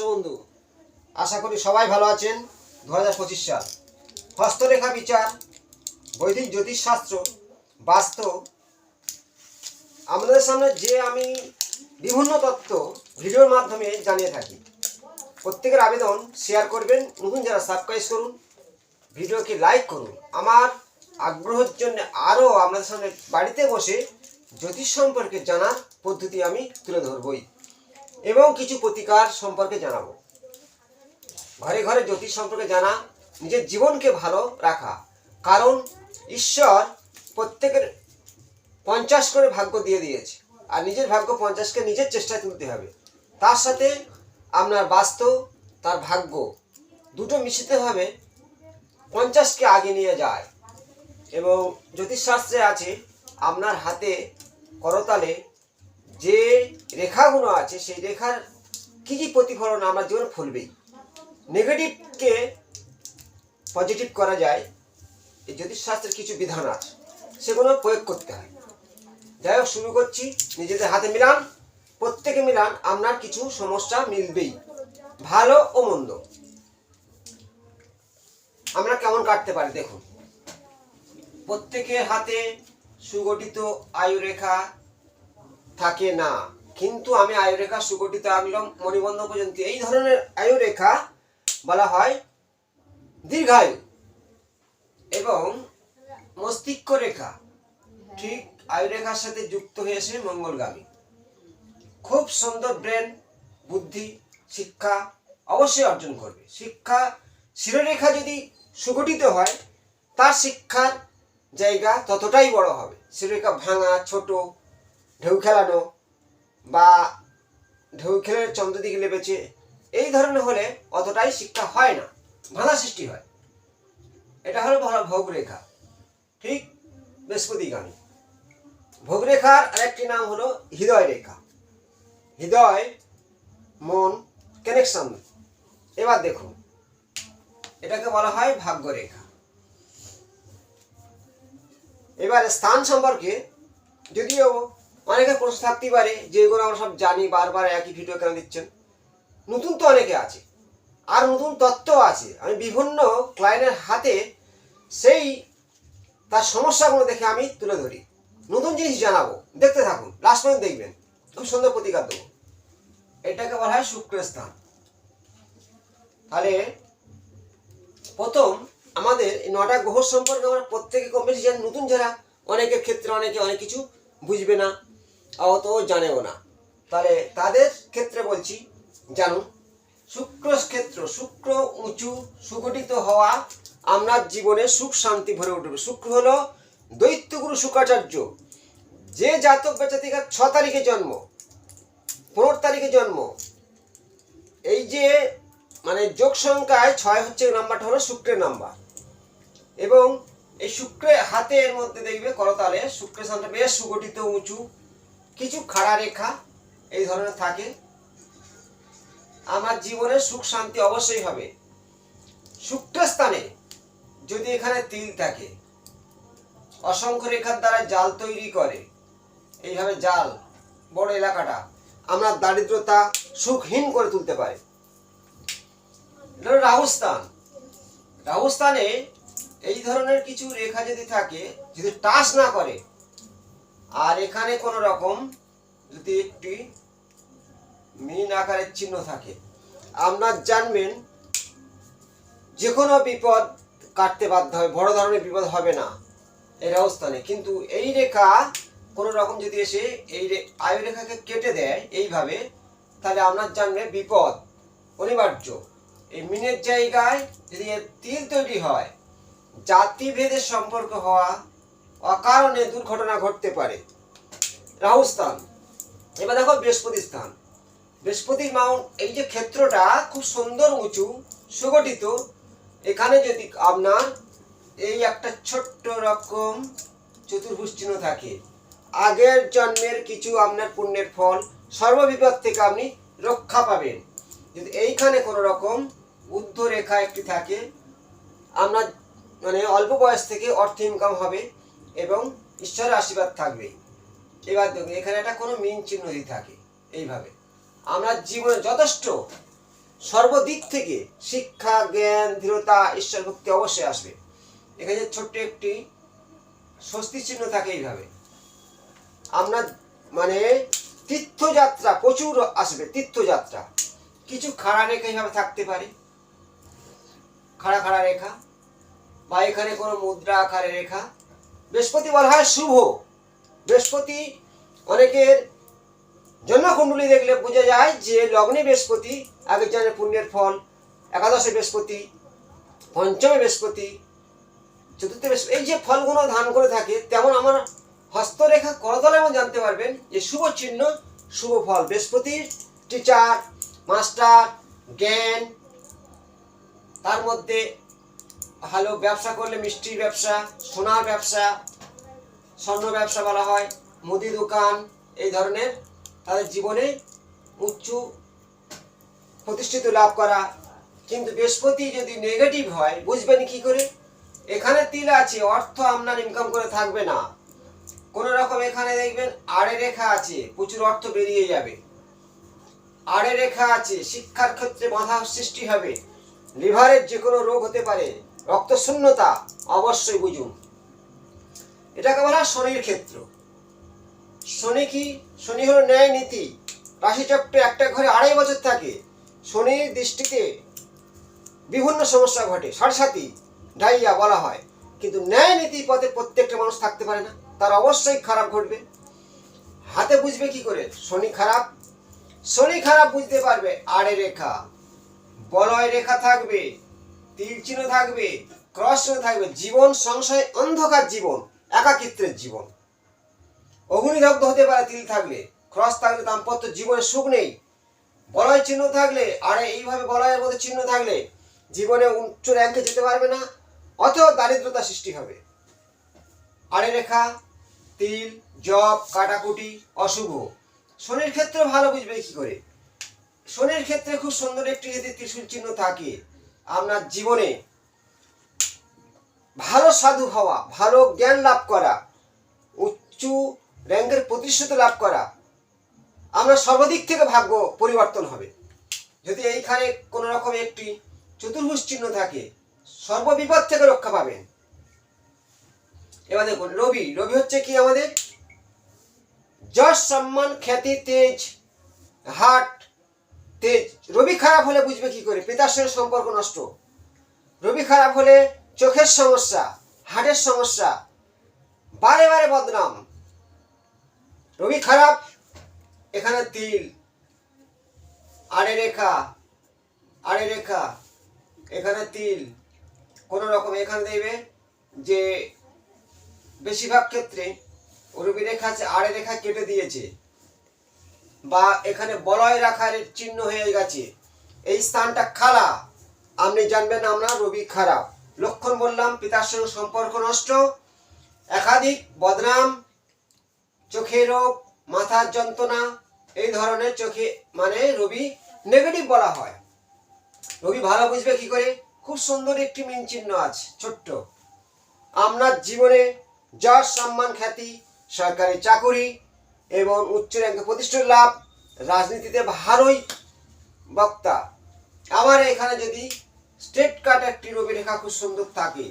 বন্ধু, আশা করি সবাই ভালো আছেন। 2025 সাল, হস্তরেখা বিচার, বৈদিক জ্যোতিষশাস্ত্র, বাস্তব আমাদের সামনে যে আমি বিভিন্ন তথ্য ভিডিওর মাধ্যমে জানিয়ে থাকি। প্রত্যেকের আবেদন শেয়ার করবেন, নতুন যারা সাবস্ক্রাইব করুন, ভিডিওকে লাইক করুন। আমার আগ্রহের জন্য আরও আপনাদের সামনে বাড়িতে বসে জ্যোতিষ সম্পর্কে জানার পদ্ধতি আমি তুলে ধরবই এবং কিছু প্রতিকার সম্পর্কে জানাবো। ঘরে ঘরে জ্যোতিষ সম্পর্কে জানা, নিজের জীবনকে ভালো রাখা। কারণ ঈশ্বর প্রত্যেকের 50 করে ভাগ্য দিয়ে দিয়েছে, আর নিজের ভাগ্য 50কে নিজের চেষ্টায় তুলতে হবে। তার সাথে আপনার বাস্তব, তার ভাগ্য দুটো মিশিতে হবে, 50কে আগে নিয়ে যায়। এবং জ্যোতিষশাস্ত্রে আছে আপনার হাতে করতালে যে রেখাগুলো আছে সেই রেখার কী কী প্রতিফলন আমার জীবনে ফলবেই। নেগেটিভকে পজিটিভ করা যায়, এই জ্যোতিষশাস্ত্রের কিছু বিধান আছে, সেগুলো প্রয়োগ করতে হয়। যাই হোক, শুরু করছি। নিজেদের হাতে মিলান, প্রত্যেকে মিলান, আপনার কিছু সমস্যা মিলবেই, ভালো ও মন্দ। আমরা কেমন কাটতে পারি দেখুন। প্রত্যেকের হাতে সুগঠিত আয়ুরেখা থাকে না, কিন্তু আমি আয়ুরেখা সুগঠিত আঁকলাম মণিবন্ধ পর্যন্ত। এই ধরনের আয়ুরেখা বলা হয় দীর্ঘায়ু। এবং মস্তিষ্ক রেখা ঠিক আয়ুরেখার সাথে যুক্ত হয়েছে মঙ্গলগামী। খুব সুন্দর ব্রেন, বুদ্ধি, শিক্ষা অবশ্যই অর্জন করবে। শিক্ষা শিরোরেখা যদি সুগঠিত হয়, তার শিক্ষার জায়গা ততটাই বড় হবে। শিরোরেখা ভাঙা, ছোট, ঢেউ খেলানো বা ঢেউ খেলে চন্দ্রদিকে লেপেছে, এই ধরনের হলে অতটাই শিক্ষা হয় না, বাধা সৃষ্টি হয়। এটা হলো ভোগরেখা, ঠিক বৃহস্পতিগামী। ভোগরেখার আরেকটি নাম হলো হৃদয় রেখা। হৃদয় মন কানেকশন। এবার দেখুন, এটাকে বলা হয় ভাগ্যরেখা। এবার স্থান সম্পর্কে যদিও অনেকের প্রশ্ন থাকতেই পারে যে এগুলো আমরা সব জানি, বারবার একই ভিডিও কেন দিচ্ছেন। নতুন তো অনেকে আছে, আর নতুন তত্ত্ব আছে। আমি বিভিন্ন ক্লায়েন্টের হাতে সেই তার সমস্যাগুলো দেখে আমি তুলে ধরি, নতুন জিনিস জানাবো। দেখতে থাকুন, লাস্ট পর্যন্ত দেখবেন, খুব সুন্দর প্রতিকার দেবো। এটাকে বলা হয় শুক্রের স্থান। তাহলে প্রথম আমাদের এই 9টা গ্রহ সম্পর্কে আমরা প্রত্যেকে কম বেশি জানি। নতুন যারা, অনেকের ক্ষেত্রে অনেকে অনেক কিছু বুঝবে না, অত জানেও না। তাহলে তাদের ক্ষেত্রে বলছি, জানুন। শুক্র ক্ষেত্র, শুক্র উঁচু সুগঠিত হওয়া আপনার জীবনে সুখ শান্তি ভরে উঠবে। শুক্র হলো দৈত্যগুরু শুক্রাচার্য। যে জাতক বা জাতিকার 6 তারিখে জন্ম, 15 তারিখে জন্ম, এই যে মানে যোগ সংখ্যায় 6 হচ্ছে নাম্বারটা, হলো শুক্রের নাম্বার। এবং এই শুক্রের হাতের মধ্যে দেখবে করতালে শুক্রের স্থানটা বেশ সুগঠিত, উঁচু, কিছু খাড়া রেখা এই ধরনের থাকে। আমার জীবনে সুখ শান্তি অবশ্যই হবে। শুক্রের স্থানে যদি এখানে তিল থাকে, অসংখ্য রেখার দ্বারা জাল তৈরি করে, এইভাবে জাল বড় এলাকাটা আমরা দারিদ্রতা সুখহীন করে তুলতে পারে। রাহুস্থান, রাহুস্থানে এই ধরনের কিছু রেখা যদি থাকে, যদি টাচ না করে, আর এখানে কোনো রকম যদি একটি মিন আকারের চিহ্ন থাকে, আপনার জানবেন যে কোনো বিপদ কাটতে বাধ্য হবে। বড় ধরনের বিপদ হবে না এই রাহুস্থানে। কিন্তু এই রেখা কোনো রকম যদি এসে এই আয়ু রেখাকে কেটে দেয় এইভাবে, তাহলে আপনার জানবে বিপদ অনিবার্য। এই মিনের জায়গায় যদি তিল তৈরি হয়, জাতিভেদের সম্পর্ক হওয়া, অকারণে দুর্ঘটনা ঘটতে পারে। রাহুস্থান। এবার দেখো বৃহস্পতি স্থান। বৃহস্পতির মাউন্ট, এই যে ক্ষেত্রটা খুব সুন্দর উঁচু সুগঠিত, এখানে যদি আপনার এই একটা ছোট্ট রকম চতুর্ভুজ চিহ্ন থাকে, আগের জন্মের কিছু আপনার পুণ্যের ফল, সর্ববিপদ থেকে আপনি রক্ষা পাবেন। যদি এইখানে কোনো রকম ঊর্ধ্ব রেখা একটি থাকে, আপনার মানে অল্প বয়স থেকে অর্থ ইনকাম হবে এবং ঈশ্বরের আশীর্বাদ থাকবে। এবার দেখুন, এখানে একটা কোনো মিন চিহ্ন যদি থাকে, এইভাবে আমরা জীবনে যথেষ্ট সর্বদিক থেকে শিক্ষা, জ্ঞান, দৃঢ়তা, ঈশ্বর ভক্তি অবশ্যই আসবে। এখানে ছোট্ট একটি স্বস্তি চিহ্ন থাকে এইভাবে। আমরা মানে তীর্থযাত্রা প্রচুর আসবে, তীর্থযাত্রা। কিছু খাড়া রেখা এইভাবে থাকতে পারে, খাড়া খাড়া রেখা, বা এখানে কোনো মুদ্রা আকারে রেখা। বৃহস্পতি বলা হয় শুভ। বৃহস্পতি অনেকের জন্মকুণ্ডলী দেখলে বোঝা যায় যে লগ্নে বৃহস্পতি, আগে জানে পুণ্যের ফল, একাদশে বৃহস্পতি, পঞ্চমে বৃহস্পতি, চতুর্থ বৃহস্পতি, এই যে ফলগুলো ধান করে থাকে, তেমন আমার হস্তরেখা করতলে এমন জানতে পারবেন যে শুভ চিহ্ন, শুভ ফল। বৃহস্পতির টিচার, মাস্টার, জ্ঞান, তার মধ্যে ভালো ব্যবসা করলে মিষ্টির ব্যবসা, সোনার ব্যবসা, স্বর্ণ ব্যবসা বলা হয়, মুদি দোকান, এই ধরনের তাদের জীবনে উচ্চ প্রতিষ্ঠিত লাভ করা। কিন্তু বৃহস্পতি যদি নেগেটিভ হয় বুঝবেন কি করে? এখানে তিল আছে, অর্থ আপনার ইনকাম করে থাকবে না। কোন রকম এখানে দেখবেন আড়ে রেখা আছে, প্রচুর অর্থ বেরিয়ে যাবে। আড়ে রেখা আছে, শিক্ষার ক্ষেত্রে বাধা সৃষ্টি হবে, লিভারের যে কোনো রোগ হতে পারে, রক্ত শূন্যতা অবশ্যই বুঝুন। এটাকে বলা হয় শনির ক্ষেত্র। শনি কি? শনি হলো ন্যায় নীতি। রাশিচক্রে একটা ঘরে 2.5 বছর থাকে। শনির দৃষ্টিতে বিভিন্ন সমস্যা ঘটে, সাড়সাতি, ডাইয়া বলা হয়। কিন্তু ন্যায় নীতি পথে প্রত্যেকটা মানুষ থাকতে পারে না, তার অবশ্যই খারাপ ঘটবে। হাতে বুঝবে কি করে শনি খারাপ? শনি খারাপ বুঝতে পারবে আড়ে রেখা, বলয় রেখা থাকবে, তিল চিহ্ন থাকবে, ক্রস চিহ্ন থাকবে। জীবন সংশয়, অন্ধকার জীবন, একাকিত্বের জীবন, অগ্নিদগ্ধ হতে পারে তিল থাকলে। ক্রস থাকলে দাম্পত্য জীবনে সুখ নেই। বলয় চিহ্ন থাকলে, আরে এইভাবে বলয়ের মধ্যে চিহ্ন থাকলে জীবনে উচ্চ র্যাঙ্কে যেতে পারবে না, অথবা দারিদ্রতা সৃষ্টি হবে। আড়ে রেখা, তিল, জব, কাটাকুটি অশুভ। শনির ক্ষেত্রে ভালো বুঝবে কি করে? শনির ক্ষেত্রে খুব সুন্দর একটি যদি ত্রিশূল চিহ্ন থাকে, আপনার জীবনে ভালো সাধু হওয়া, ভালো জ্ঞান লাভ করা, উচ্চ র্যাঙ্কের প্রতিষ্ঠিত লাভ করা, আপনার সর্বাধিক থেকে ভাগ্য পরিবর্তন হবে। যদি এইখানে কোন রকম একটি চতুর্ভুজ চিহ্ন থাকে, সর্ববিপদ থেকে রক্ষা পাবেন। এবার দেখুন রবি। রবি হচ্ছে কি আমাদের যশ, সম্মান, খ্যাতি, তেজ, হাট, তেজ। রবি খারাপ হলে বুঝবে কি করে? পিতার সঙ্গে সম্পর্ক নষ্ট। রবি খারাপ হলে চোখের সমস্যা, হার্টের সমস্যা, বারে বারে বদনাম। রবি খারাপ, এখানে তিল, আড়ে রেখা, আড়ে রেখা, এখানে তিল, কোন রকম এখানে দেখবে যে বেশিরভাগ ক্ষেত্রে রবি রেখা আছে, আড়ে রেখা কেটে দিয়েছে, বা এখানে বলয় রাখার চিহ্ন হয়ে গেছে, এই স্থানটা খালা, আপনি জানবেন আমরা রবি খারাপ। লক্ষণ বললাম, পিতার সঙ্গে সম্পর্ক নষ্ট, একাধিক বদনাম, চোখে রোগ, মাথার যন্ত্রণা, এই ধরনের চোখে মানে রবি নেগেটিভ বলা হয়। রবি ভালো বুঝবে কি করে? খুব সুন্দর একটি মিন চিহ্ন আছে ছোট্ট। আপনার জীবনে যশ, সম্মান, খ্যাতি, সরকারি চাকুরি এবং উচ্চ র্যাঙ্কে প্রতিষ্ঠা লাভ, রাজনীতিতে ভালোই বক্তা। আবার এখানে যদি স্ট্রেট কাট একটি রবি রেখা খুব সুন্দর থাকে,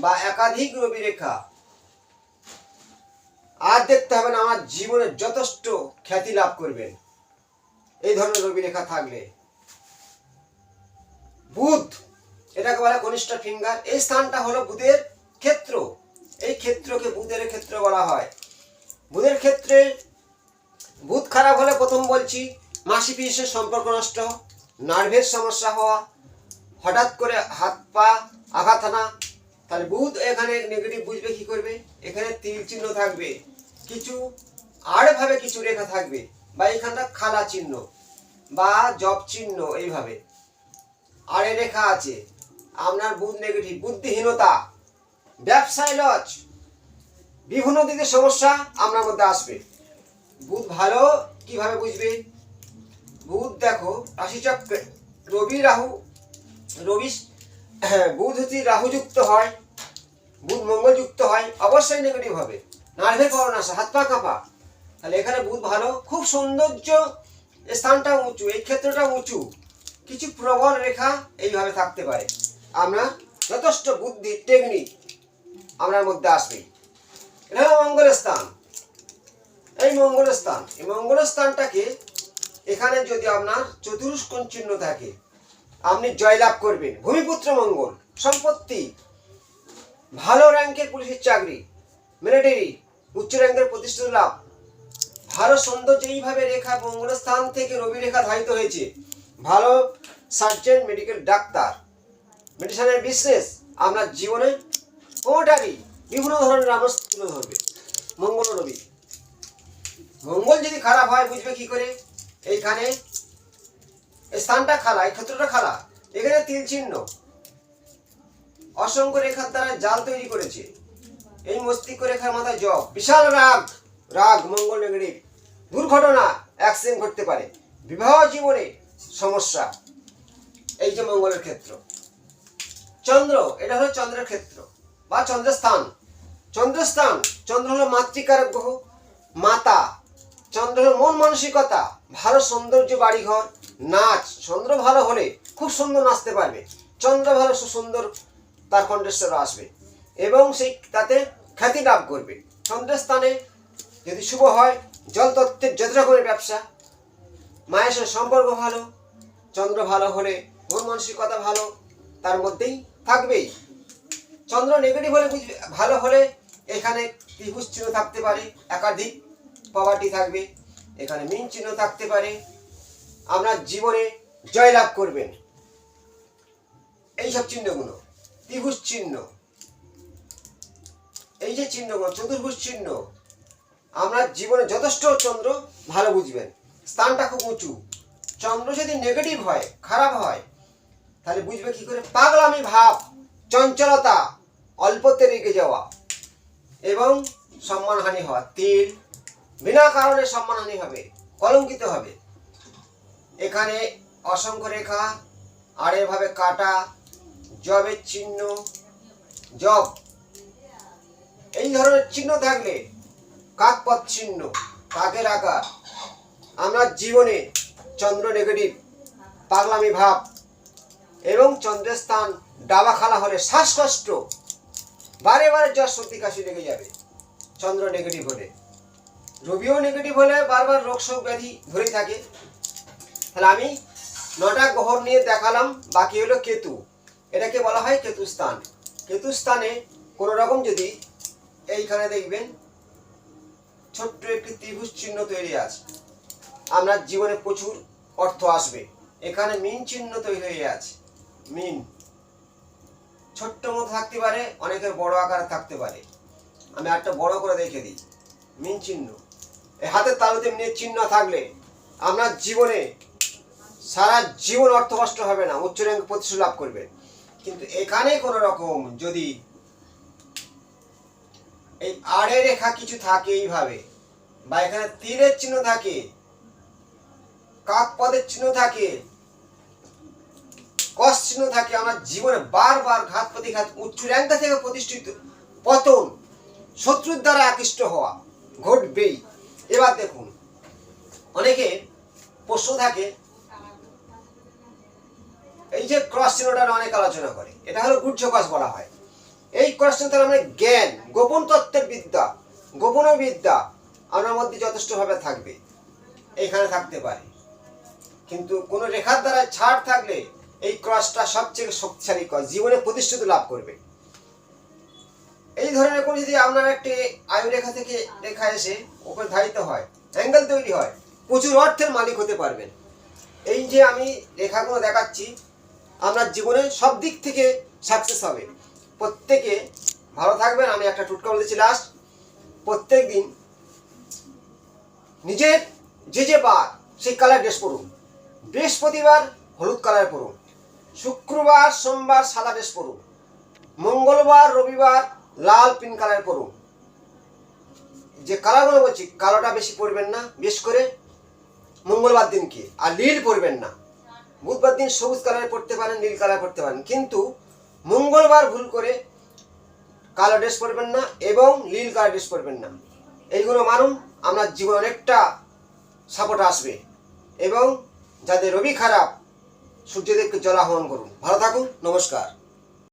বা একাধিক রবি রেখা, আর দেখতে হবে না আমার জীবনে যথেষ্ট খ্যাতি লাভ করবেন এই ধরনের রবি রেখা থাকলে। বুধ, এটাকে বলা কনিষ্ঠ ফিঙ্গার। এই স্থানটা হলো বুধের ক্ষেত্র। এই ক্ষেত্রকে বুধের ক্ষেত্র বলা হয়। বুধের ক্ষেত্রে বুধ খারাপ হলে প্রথম বলছি মাসি পিসের সম্পর্ক নষ্ট, নার্ভের সমস্যা হওয়া, হঠাৎ করে হাত পা আঘাত আনা। তাহলে বুধ এখানে নেগেটিভ বুঝবে কি করবে? এখানে তিল চিহ্ন থাকবে, কিছু আড়ভাবে কিছু রেখা থাকবে, বা এখানটা খালা চিহ্ন বা জব চিহ্ন, এইভাবে আড়ে রেখা আছে। আপনার বুধ নেগেটিভ, বুদ্ধিহীনতা, ব্যবসায় লস, বিভিন্ন দিকে সমস্যা আপনার মধ্যে আসবে। বুধ ভালো কিভাবে বুঝবে? বুধ দেখো রাশিচক্রে রবি রাহু, রবি বুধ যদি রাহু যুক্ত হয়, বুধ মঙ্গল যুক্ত হয়, অবশ্যই নেগেটিভ হবে। নার্ভের প্রবলেম আসে, হাত পা কাঁপা। তাহলে এখানে বুধ ভালো, খুব সৌন্দর্য, স্থানটা উঁচু, এই ক্ষেত্রটা উঁচু, কিছু প্রবল রেখা এইভাবে থাকতে পারে। আমরা যথেষ্ট বুদ্ধি টেকনিক আপনার মধ্যে আসবে। এটা হলো মঙ্গলের স্থান। এই মঙ্গলের স্থান, এই মঙ্গলের স্থানটাকে এখানে যদি আপনার চতুষ্কোণ চিহ্ন থাকে আপনি জয়লাভ করবেন। ভূমিপুত্র মঙ্গল, সম্পত্তি, ভালো র্যাঙ্কের পুলিশের চাকরি, মিলিটারি, উচ্চ র্যাঙ্কের প্রতিষ্ঠিত লাভ, ভালো সৌন্দর্য। এইভাবে রেখা মঙ্গলের স্থান থেকে রবি রেখা ধারিত হয়েছে। ভালো সার্জন, মেডিকেল ডাক্তার, মেডিসিনের বিজনেস, আপনার জীবনে কোনোটারই বিভিন্ন ধরনের মানুষ তুলে ধরবে মঙ্গল ও রবি। মঙ্গল যদি খারাপ হয় বুঝবে কি করে? এইখানে স্থানটা খালা, এই ক্ষেত্রটা খালা, এখানে তিল চিহ্ন, অসংখ্য রেখার দ্বারা জাল তৈরি করেছে। এই মস্তিষ্ক রেখার মাথায় জব, বিশাল রাগ, রাগ মঙ্গল নেগেটিভ, দুর্ঘটনা, অ্যাক্সিডেন্ট ঘটতে পারে, বিবাহ জীবনে সমস্যা। এই যে মঙ্গলের ক্ষেত্র। চন্দ্র, এটা হলো চন্দ্রের ক্ষেত্র বা চন্দ্রস্থান। চন্দ্রস্থান, চন্দ্র হলো মাতৃকারক গ্রহ, মাতা। চন্দ্র হলো মন মানসিকতা, ভালো সৌন্দর্য, বাড়িঘর, নাচ। চন্দ্র ভালো হলে খুব সুন্দর নাচতে পারবে। চন্দ্র ভালো সুন্দর তার কণ্ঠস্বর আসবে এবং সেই তাতে খ্যাতি লাভ করবে। চন্দ্রস্থানে যদি শুভ হয়, জলতত্ত্বের যত রকমের ব্যবসা, মায়ের সাথে সম্পর্ক ভালো। চন্দ্র ভালো হলে মন মানসিকতা ভালো তার মধ্যেই থাকবেই। চন্দ্র নেগেটিভ হলে ভালো হলে এখানে ত্রিভুজ চিহ্ন থাকতে পারে, একাধিক পভার্টি থাকবে, এখানে মিন চিহ্ন থাকতে পারে। আপনার জীবনে জয়লাভ করবেন। এইসব চিহ্নগুলো, ত্রিভুজ চিহ্ন, এই যে চিহ্নগুলো, চতুর্ভুজ চিহ্ন, আপনার জীবনে যথেষ্ট চন্দ্র ভালো বুঝবেন। স্থানটা খুব উঁচু। চন্দ্র যদি নেগেটিভ হয়, খারাপ হয়, তাহলে বুঝবে কি করে? পাগলামি ভাব, চঞ্চলতা, অল্পতে রেগে যাওয়া এবং সম্মানহানি হওয়া। তিল, বিনা কারণে সম্মানহানি হবে, কলঙ্কিত হবে। এখানে অসংখ্য রেখা আর এভাবে কাটা, জবের চিহ্ন, জব, এই ধরনের চিহ্ন থাকলে, কাকপথ চিহ্ন, কাকের আকার, আমরা জীবনে চন্দ্র নেগেটিভ, পাগলামি ভাব এবং চন্দ্রের স্থান ডাবা খালা হলে শ্বাসকষ্ট, বারে বারে জ্বর সর্দি কাশি লেগে যাবে চন্দ্র নেগেটিভ হলে। রবিও নেগেটিভ হলে বারবার রোগ শোক ব্যাধি ধরেই থাকে। তাহলে আমি 9টা গ্রহ নিয়ে দেখালাম, বাকি হলো কেতু। এটাকে বলা হয় কেতু স্থান। কেতু স্থানে কোনো রকম যদি এইখানে দেখবেন ছোট্ট একটি ত্রিভুজ চিহ্ন তৈরি আছে, আপনার জীবনে প্রচুর অর্থ আসবে। এখানে মিন চিহ্ন তৈরি হয়ে আছে, মিন ছোট্ট মতো থাকতে পারে, অনেকের বড় আকারে থাকতে পারে। আমি একটা বড় করে দেখে দিই, মিন চিহ্ন। এই হাতের তালুতে মিনের চিহ্ন থাকলে আপনার জীবনে সারা জীবন অর্থ কষ্ট হবে না, উচ্চ র্যাঙ্ক প্রতিষ্ঠা লাভ করবে। কিন্তু এখানে কোনো রকম যদি এই আড়ে রেখা কিছু থাকে এইভাবে, বা এখানে তীরের চিহ্ন থাকে, কাক পদের চিহ্ন থাকে, কস চিহ্ন থাকে, আমার জীবনে বারবার ঘাত প্রতিঘাত, উচ্চ র্যাঙ্ক থেকে প্রতিষ্ঠিত পতন, শত্রুর দ্বারা আকৃষ্ট হওয়া ঘটবেই। এবার দেখুন, অনেকে প্রশ্ন থাকে, এই যে ক্রস চিহ্নটা অনেক আলোচনা করে, এটা হলো গুহ্য ক্রস বলা হয়। এই ক্রস চিহ্ন তাহলে আমরা জ্ঞান, গোপন তত্ত্বের বিদ্যা, গোপন বিদ্যা আপনার মধ্যে যথেষ্টভাবে থাকবে, এখানে থাকতে পারে। কিন্তু কোনো রেখার দ্বারা ছাড় থাকলে এই ক্রসটা সবচেয়ে শক্তিশালী ক্রস, জীবনে প্রতিষ্ঠিত লাভ করবে। এই ধরনের কোনো যদি আপনার একটি আয়ু রেখা থেকে রেখা এসে ওপরে ধারিত হয়, অ্যাঙ্গেল তৈরি হয়, প্রচুর অর্থের মালিক হতে পারবেন। এই যে আমি রেখাগুলো দেখাচ্ছি, আপনার জীবনে সব দিক থেকে সাকসেস হবে। প্রত্যেকে ভালো থাকবেন। আমি একটা টুটকা বলেছি লাস্ট, প্রত্যেক দিন নিজের যে বার সেই কালার ড্রেস পরুন। বৃহস্পতিবার হলুদ কালার পরুন, শুক্রবার সোমবার সাদা ড্রেস পরুন, মঙ্গলবার রবিবার লাল পিঙ্ক কালার পরুন। যে কালারগুলো বলছি, কালোটা বেশি পরবেন না, বেশ করে মঙ্গলবার দিনকে, আর নীল পরবেন না। বুধবার দিন সবুজ কালার পরতে পারেন, নীল কালার পরতে পারেন, কিন্তু মঙ্গলবার ভুল করে কালো ড্রেস পরবেন না এবং নীল কালার ড্রেস পরবেন না। এইগুলো মানুন, আপনার জীবনে অনেকটা সাপোর্ট আসবে। এবং যাদের রবি খারাপ, সূর্যদেবকে জল আহ্বান করুন। ভালো থাকুন, নমস্কার।